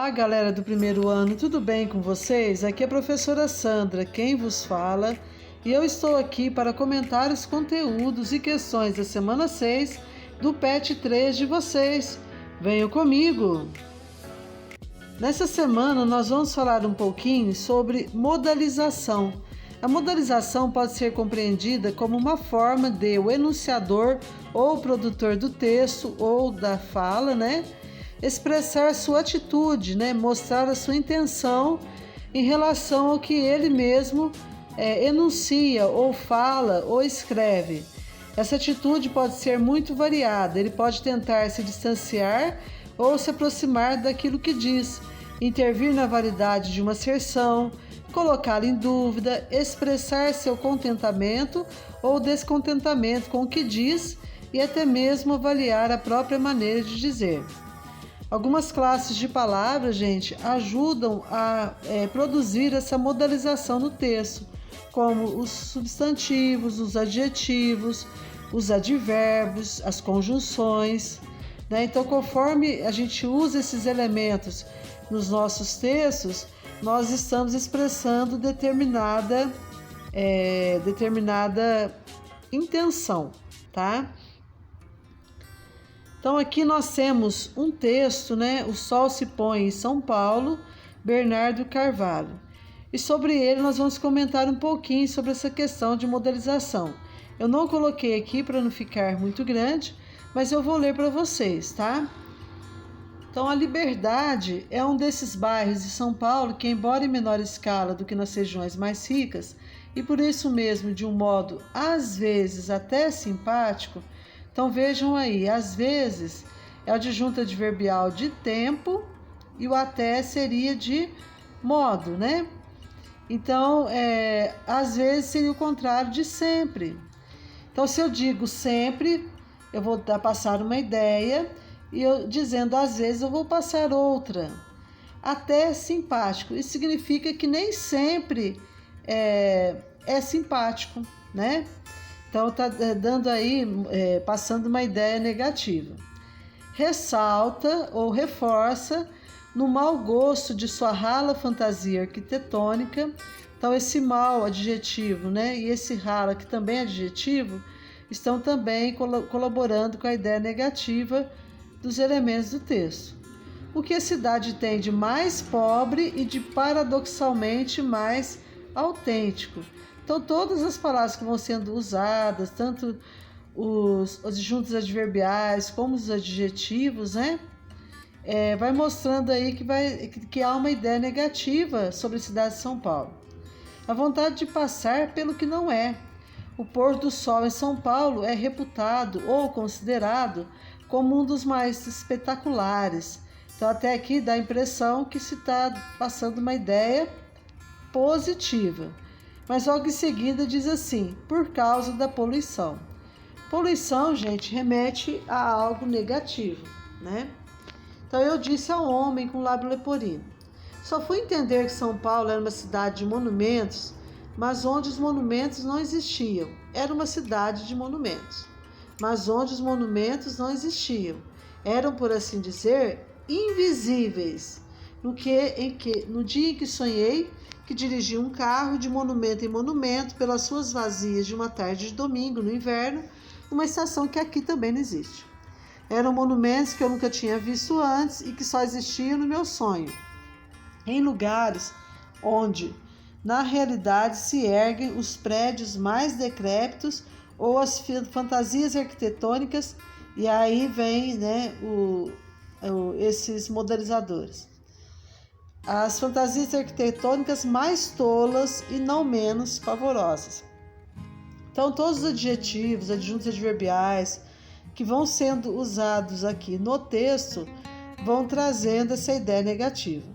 Olá, galera do primeiro ano, tudo bem com vocês? Aqui é a professora Sandra, quem vos fala, e eu estou aqui para comentar os conteúdos e questões da semana 6 do PET 3 de vocês. Venham comigo! Nessa semana nós vamos falar um pouquinho sobre modalização. A modalização pode ser compreendida como uma forma de o enunciador ou produtor do texto ou da fala, expressar sua atitude, mostrar a sua intenção em relação ao que ele mesmo enuncia ou fala ou escreve. Essa atitude pode ser muito variada, ele pode tentar se distanciar ou se aproximar daquilo que diz, intervir na validade de uma asserção, colocar em dúvida, expressar seu contentamento ou descontentamento com o que diz e até mesmo avaliar a própria maneira de dizer. Algumas classes de palavras, ajudam a produzir essa modalização no texto, como os substantivos, os adjetivos, os advérbios, as conjunções. Então, conforme a gente usa esses elementos nos nossos textos, nós estamos expressando determinada intenção, tá? Então aqui nós temos um texto, O Sol se Põe em São Paulo, Bernardo Carvalho. E sobre ele nós vamos comentar um pouquinho sobre essa questão de modalização. Eu não coloquei aqui para não ficar muito grande, mas eu vou ler para vocês, tá? Então a Liberdade é um desses bairros de São Paulo que, embora em menor escala do que nas regiões mais ricas, e por isso mesmo de um modo às vezes até simpático. Então vejam aí, às vezes é a adjunta adverbial de tempo e o até seria de modo, Então, às vezes seria o contrário de sempre. Então, se eu digo sempre, eu vou passar uma ideia e eu dizendo às vezes eu vou passar outra. Até é simpático, isso significa que nem sempre é simpático, Então, está dando aí, passando uma ideia negativa. Ressalta ou reforça no mau gosto de sua rala fantasia arquitetônica. Então, esse mau adjetivo, e esse rala, que também é adjetivo, estão também colaborando com a ideia negativa dos elementos do texto. O que a cidade tem de mais pobre e de paradoxalmente mais autêntico. Então, todas as palavras que vão sendo usadas, tanto os adjuntos adverbiais como os adjetivos, vai mostrando aí que há uma ideia negativa sobre a cidade de São Paulo. A vontade de passar pelo que não é. O pôr do sol em São Paulo é reputado ou considerado como um dos mais espetaculares. Então, até aqui dá a impressão que se está passando uma ideia positiva. Mas logo em seguida diz assim, por causa da poluição. Poluição, remete a algo negativo, Então eu disse ao homem com lábio leporino. Só fui entender que São Paulo era uma cidade de monumentos, mas onde os monumentos não existiam. Era uma cidade de monumentos, mas onde os monumentos não existiam. Eram, por assim dizer, invisíveis. No dia em que sonhei que dirigia um carro de monumento em monumento pelas ruas vazias de uma tarde de domingo no inverno, uma estação que aqui também não existe. Eram monumentos que eu nunca tinha visto antes e que só existiam no meu sonho, em lugares onde, na realidade, se erguem os prédios mais decrépitos ou as fantasias arquitetônicas, e aí vem esses modernizadores. As fantasias arquitetônicas mais tolas e não menos pavorosas. Então, todos os adjetivos, adjuntos adverbiais que vão sendo usados aqui no texto vão trazendo essa ideia negativa.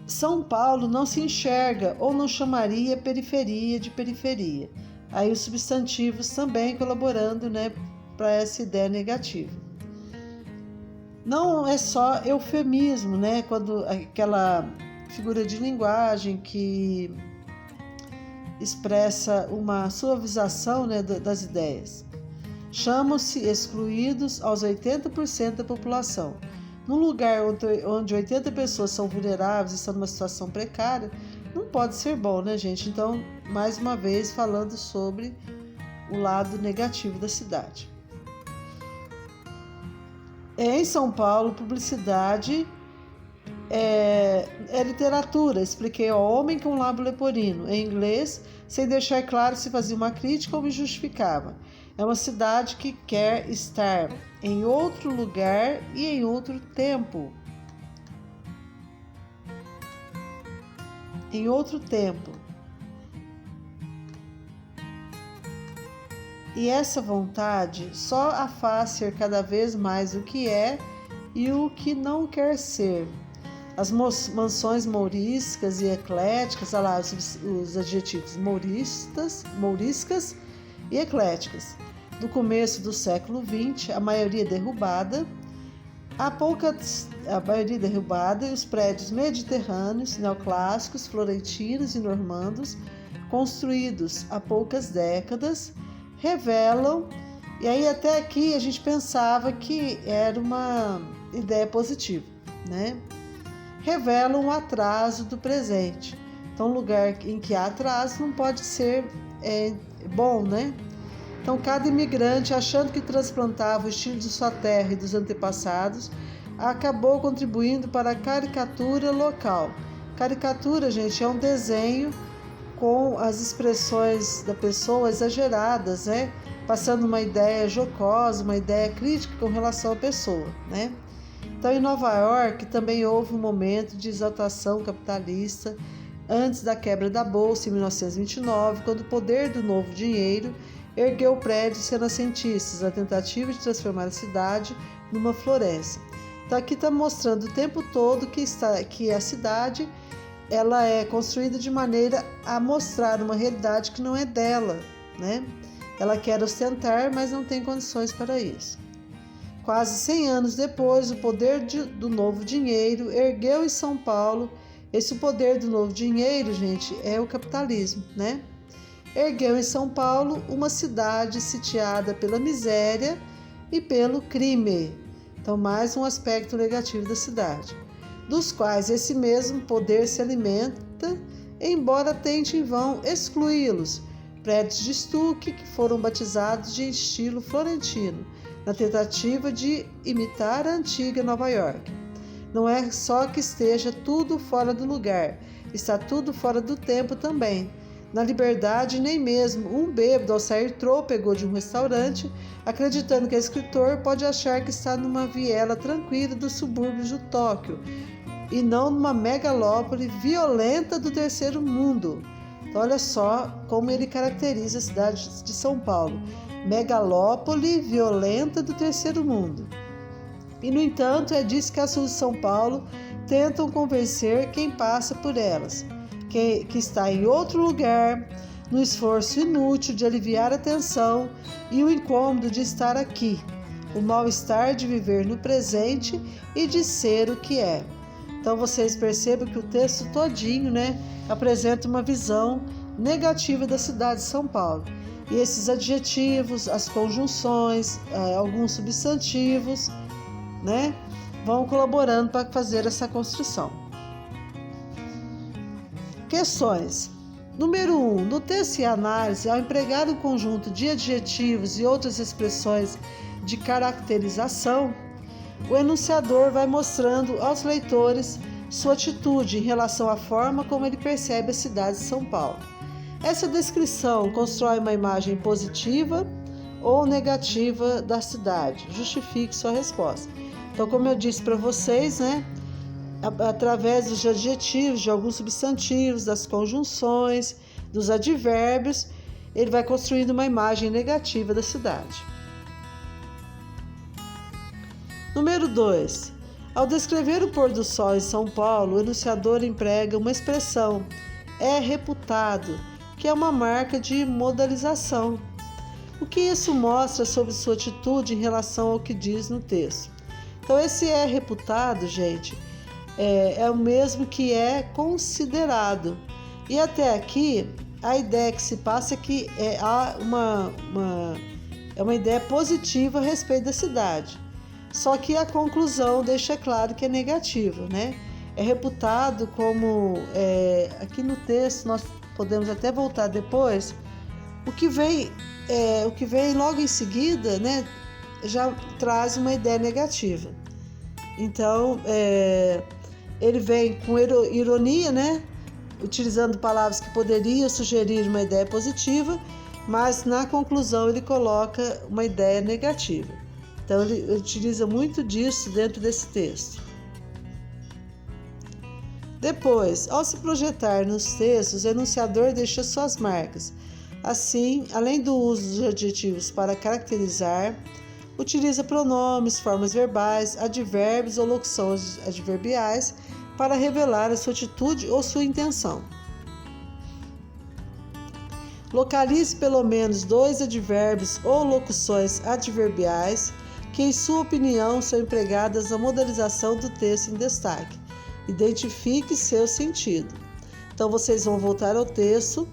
São Paulo não se enxerga ou não chamaria periferia de periferia. Aí os substantivos também colaborando, para essa ideia negativa. Não é só eufemismo, quando aquela figura de linguagem que expressa uma suavização, das ideias. Chamam-se excluídos aos 80% da população. num lugar onde 80 pessoas são vulneráveis e estão numa situação precária, não pode ser bom, né, gente? Então, mais uma vez, falando sobre o lado negativo da cidade. Em São Paulo, publicidade é literatura. Expliquei ao homem com lábio leporino, em inglês, sem deixar claro se fazia uma crítica ou me justificava. É uma cidade que quer estar em outro lugar e em outro tempo. Em outro tempo. E essa vontade só a faz ser cada vez mais o que é e o que não quer ser. As mansões mouriscas e ecléticas, olha lá os adjetivos mouriscas e ecléticas. No começo do século XX, a maioria derrubada, e os prédios mediterrâneos, neoclássicos, florentinos e normandos, construídos há poucas décadas, revelam, e aí até aqui a gente pensava que era uma ideia positiva, né? Revelam o atraso do presente. Então, um lugar em que há atraso não pode ser bom, né? Então, cada imigrante, achando que transplantava o estilo de sua terra e dos antepassados, acabou contribuindo para a caricatura local. Caricatura, gente, é um desenho com as expressões da pessoa exageradas, né? Passando uma ideia jocosa, uma ideia crítica com relação à pessoa, né? Então, em Nova York, também houve um momento de exaltação capitalista antes da quebra da Bolsa, em 1929, quando o poder do novo dinheiro ergueu prédios renascentistas, na tentativa de transformar a cidade numa floresta. Então, aqui está mostrando o tempo todo que a cidade ela é construída de maneira a mostrar uma realidade que não é dela, né? Ela quer ostentar, mas não tem condições para isso. Quase 100 anos depois, o poder do novo dinheiro ergueu em São Paulo. Esse poder do novo dinheiro, gente, é o capitalismo, né? Ergueu em São Paulo uma cidade sitiada pela miséria e pelo crime. Então, mais um aspecto negativo da cidade, dos quais esse mesmo poder se alimenta, embora tente em vão excluí-los. Prédios de estuque que foram batizados de estilo florentino, na tentativa de imitar a antiga Nova York. Não é só que esteja tudo fora do lugar, está tudo fora do tempo também. Na Liberdade, nem mesmo um bêbado ao sair trôpego de um restaurante, acreditando que é escritor, pode achar que está numa viela tranquila dos subúrbios de Tóquio e não numa megalópole violenta do terceiro mundo. Então, olha só como ele caracteriza a cidade de São Paulo. Megalópole violenta do terceiro mundo. E, no entanto, é disso que as ruas de São Paulo tentam convencer quem passa por elas, que está em outro lugar, no esforço inútil de aliviar a tensão e o incômodo de estar aqui, o mal-estar de viver no presente e de ser o que é. Então, vocês percebam que o texto todinho, né, apresenta uma visão negativa da cidade de São Paulo. E esses adjetivos, as conjunções, alguns substantivos, né, vão colaborando para fazer essa construção. Questões. Número 1. No texto e análise, ao empregar um conjunto de adjetivos e outras expressões de caracterização, o enunciador vai mostrando aos leitores sua atitude em relação à forma como ele percebe a cidade de São Paulo. Essa descrição constrói uma imagem positiva ou negativa da cidade. Justifique sua resposta. Então, como eu disse para vocês, né, através dos adjetivos, de alguns substantivos, das conjunções, dos advérbios, ele vai construindo uma imagem negativa da cidade. Número 2. Ao descrever o pôr do sol em São Paulo, o enunciador emprega uma expressão, é reputado, que é uma marca de modalização. O que isso mostra sobre sua atitude em relação ao que diz no texto? Então, esse é reputado, gente, é o mesmo que é considerado. E até aqui, a ideia que se passa é que há uma ideia positiva a respeito da cidade. só que a conclusão deixa claro que é negativo, né? É reputado como, aqui no texto, nós podemos até voltar depois, o que vem logo em seguida, né, já traz uma ideia negativa. Então, ele vem com ironia, né, utilizando palavras que poderiam sugerir uma ideia positiva, mas na conclusão ele coloca uma ideia negativa. Então, ele utiliza muito disso dentro desse texto. Depois, ao se projetar nos textos, o enunciador deixa suas marcas. Assim, além do uso dos adjetivos para caracterizar, utiliza pronomes, formas verbais, advérbios ou locuções adverbiais para revelar a sua atitude ou sua intenção. Localize pelo menos 2 advérbios ou locuções adverbiais que, em sua opinião, são empregadas na modalização do texto em destaque. Identifique seu sentido. Então, vocês vão voltar ao texto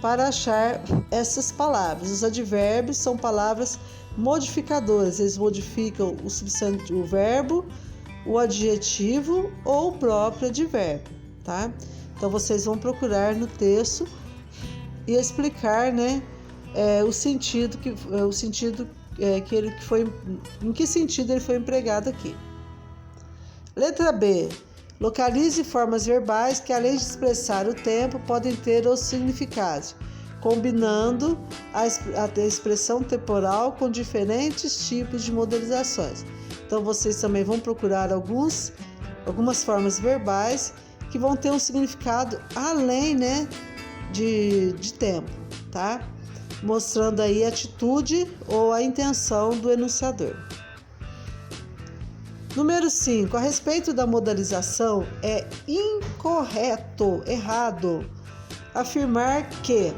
para achar essas palavras. Os advérbios são palavras modificadoras. Eles modificam o substantivo, o verbo, o adjetivo ou o próprio advérbio, tá? Então, vocês vão procurar no texto e explicar, né, em que sentido ele foi empregado aqui. Letra B. Localize formas verbais que, além de expressar o tempo, podem ter outros significados, combinando a expressão temporal com diferentes tipos de modalizações. Então, vocês também vão procurar algumas formas verbais que vão ter um significado além, né, de tempo, tá? Mostrando aí a atitude ou a intenção do enunciador. Número 5. A respeito da modalização, é errado, afirmar que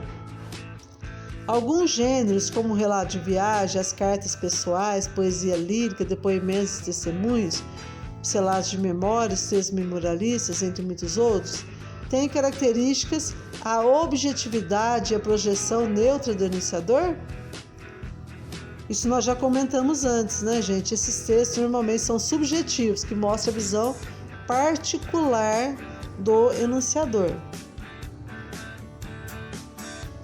alguns gêneros, como relato de viagem, as cartas pessoais, poesia lírica, depoimentos e testemunhos, selados de memórias, textos memorialistas, entre muitos outros, têm características a objetividade e a projeção neutra do enunciador? Isso nós já comentamos antes, né, gente? Esses textos normalmente são subjetivos, que mostram a visão particular do enunciador.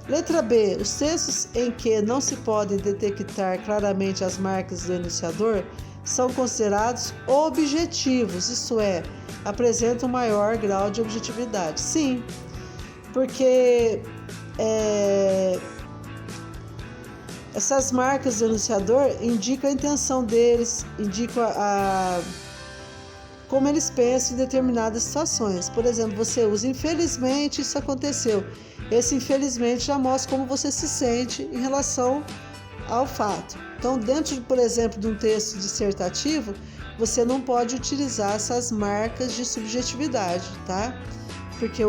Letra B. Os textos em que não se podem detectar claramente as marcas do enunciador são considerados objetivos, isto é, apresentam maior grau de objetividade. Sim, porque essas marcas do enunciador indicam a intenção deles, indicam como eles pensam em determinadas situações. Por exemplo, você usa infelizmente isso aconteceu. Esse infelizmente já mostra como você se sente em relação ao fato. Então, dentro, por exemplo, de um texto dissertativo, você não pode utilizar essas marcas de subjetividade, tá? Porque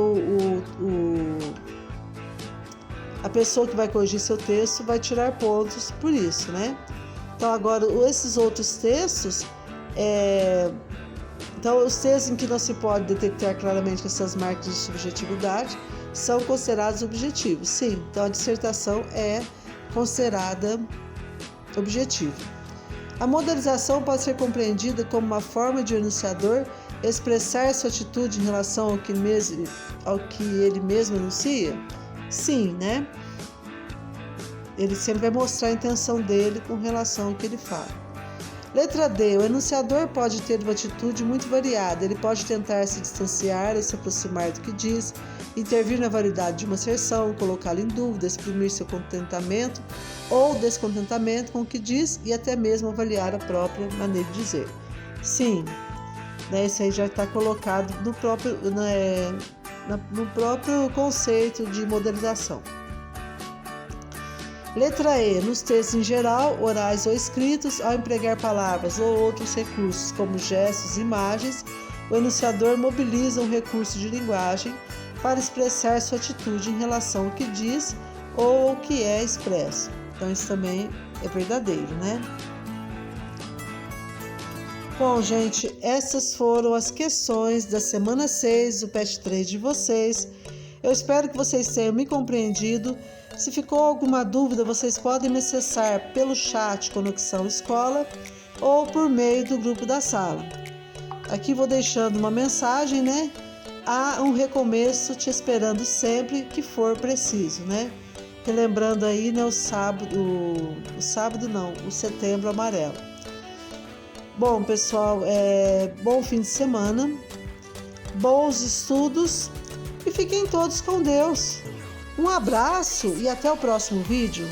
a pessoa que vai corrigir seu texto vai tirar pontos por isso, né? Então, agora, esses outros textos, então, os textos em que não se pode detectar claramente essas marcas de subjetividade são considerados objetivos. Sim, então a dissertação é considerada objetiva. A modalização pode ser compreendida como uma forma de o enunciador expressar sua atitude em relação ao que ele mesmo enuncia? Sim, né? Ele sempre vai mostrar a intenção dele com relação ao que ele fala. Letra D. O enunciador pode ter uma atitude muito variada. Ele pode tentar se distanciar ou se aproximar do que diz, intervir na validade de uma asserção, colocá-la em dúvida, exprimir seu contentamento ou descontentamento com o que diz e até mesmo avaliar a própria maneira de dizer. Sim, né, isso aí já está colocado no próprio conceito de modelização. Letra E. Nos textos em geral, orais ou escritos, ao empregar palavras ou outros recursos como gestos e imagens, o enunciador mobiliza um recurso de linguagem para expressar sua atitude em relação ao que diz ou ao que é expresso. Então, isso também é verdadeiro, né? Bom, gente, essas foram as questões da semana 6 do PET 3 de vocês. Eu espero que vocês tenham me compreendido. Se ficou alguma dúvida, vocês podem me acessar pelo chat Conexão Escola ou por meio do grupo da sala. Aqui vou deixando uma mensagem, né? Há um recomeço te esperando sempre que for preciso, né? Relembrando aí, né, o Setembro Amarelo. Bom, pessoal, bom fim de semana, bons estudos e fiquem todos com Deus. Um abraço e até o próximo vídeo.